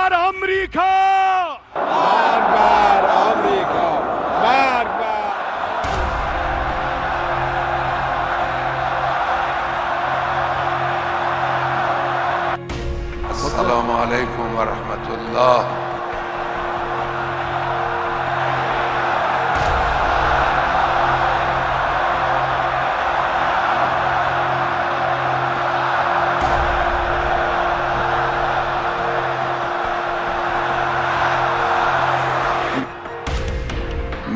बार America, बार बार America, बार बार। अस्सलामु अलैकुम व रहमतुल्लाह।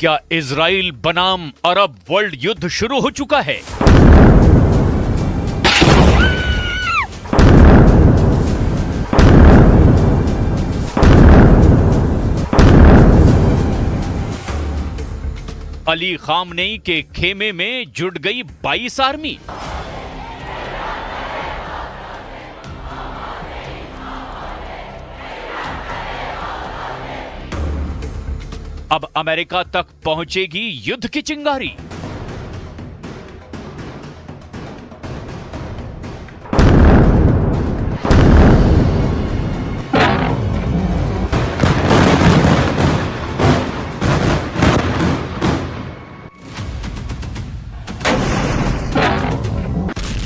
क्या इजराइल बनाम अरब वर्ल्ड युद्ध शुरू हो चुका है? अली खामनेई के खेमे में जुट गई 22 आर्मी। अब अमेरिका तक पहुंचेगी युद्ध की चिंगारी।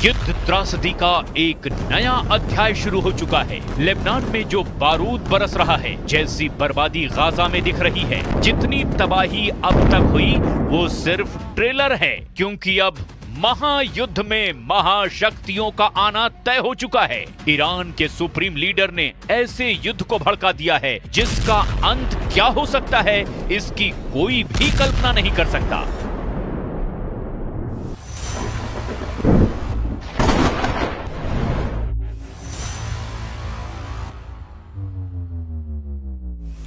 युद्ध त्रासदी का एक नया अध्याय शुरू हो चुका है। लेबनान में जो बारूद बरस रहा है, जैसी बर्बादी गाजा में दिख रही है, जितनी तबाही अब तक हुई वो सिर्फ ट्रेलर है, क्योंकि अब महायुद्ध में महाशक्तियों का आना तय हो चुका है। ईरान के सुप्रीम लीडर ने ऐसे युद्ध को भड़का दिया है जिसका अंत क्या हो सकता है, इसकी कोई भी कल्पना नहीं कर सकता।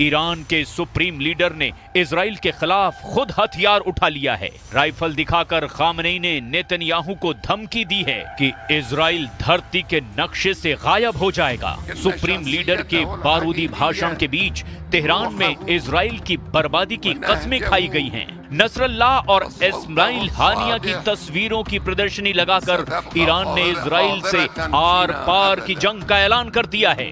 ईरान के सुप्रीम लीडर ने इजराइल के खिलाफ खुद हथियार उठा लिया है। राइफल दिखाकर खामनेई ने नेतन्याहू को धमकी दी है कि इजराइल धरती के नक्शे से गायब हो जाएगा। सुप्रीम लीडर के बारूदी भाषण के बीच तेहरान में इजराइल की बर्बादी की कस्में खाई गई हैं। नसरल्लाह और इस्माइल हानिया की तस्वीरों की प्रदर्शनी लगाकर ईरान ने इजराइल से आर पार की जंग का ऐलान कर दिया है।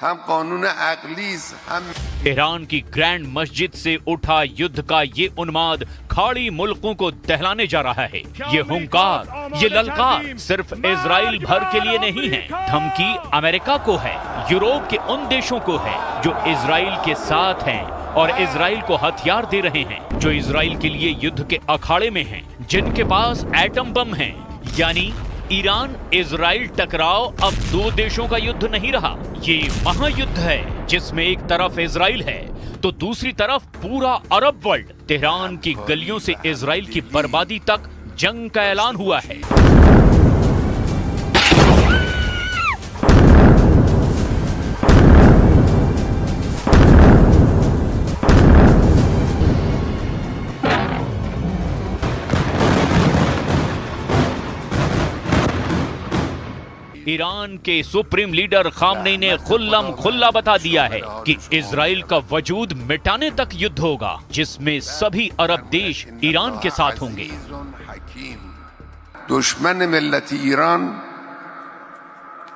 हम कानून अकलीस हम। तेहरान की ग्रैंड मस्जिद से उठा युद्ध का ये उन्माद खाड़ी मुल्कों को दहलाने जा रहा है। ये हुंकार, ये ललकार सिर्फ इजराइल भर के लिए नहीं है, धमकी अमेरिका को है, यूरोप के उन देशों को है जो इजराइल के साथ हैं और इजराइल को हथियार दे रहे हैं, जो इजराइल के लिए युद्ध के अखाड़े में हैं, जिनके पास एटम बम है। यानी ईरान इजराइल टकराव अब दो देशों का युद्ध नहीं रहा, ये महायुद्ध है जिसमें एक तरफ इजराइल है तो दूसरी तरफ पूरा अरब वर्ल्ड। तेहरान की गलियों से इजराइल की बर्बादी तक जंग का ऐलान हुआ है। ईरान के सुप्रीम लीडर खामनेई ने खुल्लम खुल्ला बता दिया है कि इजराइल का वजूद मिटाने तक युद्ध होगा, जिसमें सभी अरब देश ईरान के साथ होंगे। दुश्मन मिल्लत ईरान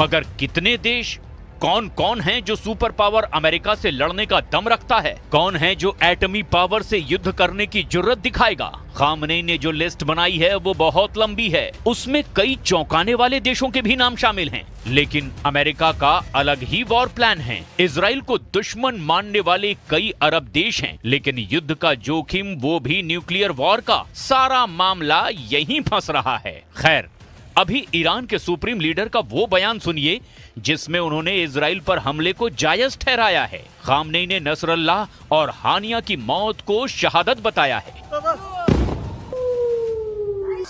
मगर कितने देश कौन कौन है जो सुपर पावर अमेरिका से लड़ने का दम रखता है? कौन है जो एटमी पावर से युद्ध करने की जुर्रत दिखाएगा? खामनेई ने जो लिस्ट बनाई है वो बहुत लंबी है। उसमें कई चौंकाने वाले देशों के भी नाम शामिल हैं। लेकिन अमेरिका का अलग ही वॉर प्लान है। इजराइल को दुश्मन मानने वाले कई अरब देश हैं, लेकिन युद्ध का जोखिम, वो भी न्यूक्लियर वॉर का। सारा मामला यहीं फंस रहा है। खैर, अभी ईरान के सुप्रीम लीडर का वो बयान सुनिए जिसमें उन्होंने इजराइल पर हमले को जायज ठहराया है। खामनेई ने नसरल्लाह और हानिया की मौत को शहादत बताया है।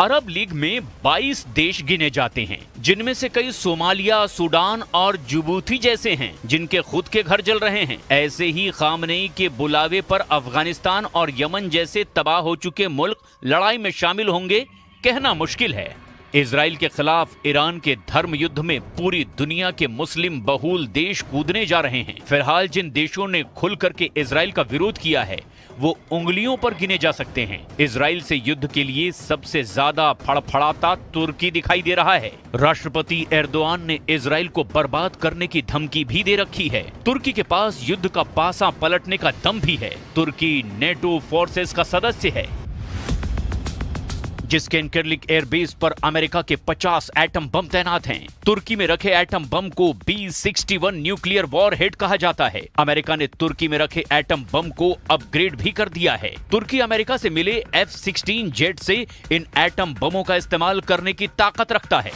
अरब लीग में 22 देश गिने जाते हैं, जिनमें से कई सोमालिया, सूडान और जिबूती जैसे हैं, जिनके खुद के घर जल रहे हैं। ऐसे ही खामनेई के बुलावे पर अफगानिस्तान और यमन जैसे तबाह हो चुके मुल्क लड़ाई में शामिल होंगे, कहना मुश्किल है। इजराइल के खिलाफ ईरान के धर्म युद्ध में पूरी दुनिया के मुस्लिम बहुल देश कूदने जा रहे हैं। फिलहाल जिन देशों ने खुल करके इजराइल का विरोध किया है वो उंगलियों पर गिने जा सकते हैं। इजराइल से युद्ध के लिए सबसे ज्यादा फड़फड़ाता तुर्की दिखाई दे रहा है। राष्ट्रपति एर्दोआन ने इजराइल को बर्बाद करने की धमकी भी दे रखी है। तुर्की के पास युद्ध का पासा पलटने का दम भी है। तुर्की नेटो फोर्सेस का सदस्य है, जिसके इनकर्लिक एयरबेस पर अमेरिका के 50 एटम बम तैनात हैं। तुर्की में रखे एटम बम को B-61 न्यूक्लियर वॉरहेड कहा जाता है। अमेरिका ने तुर्की में रखे एटम बम को अपग्रेड भी कर दिया है। तुर्की अमेरिका से मिले F-16 जेट से इन एटम बमों का इस्तेमाल करने की ताकत रखता है।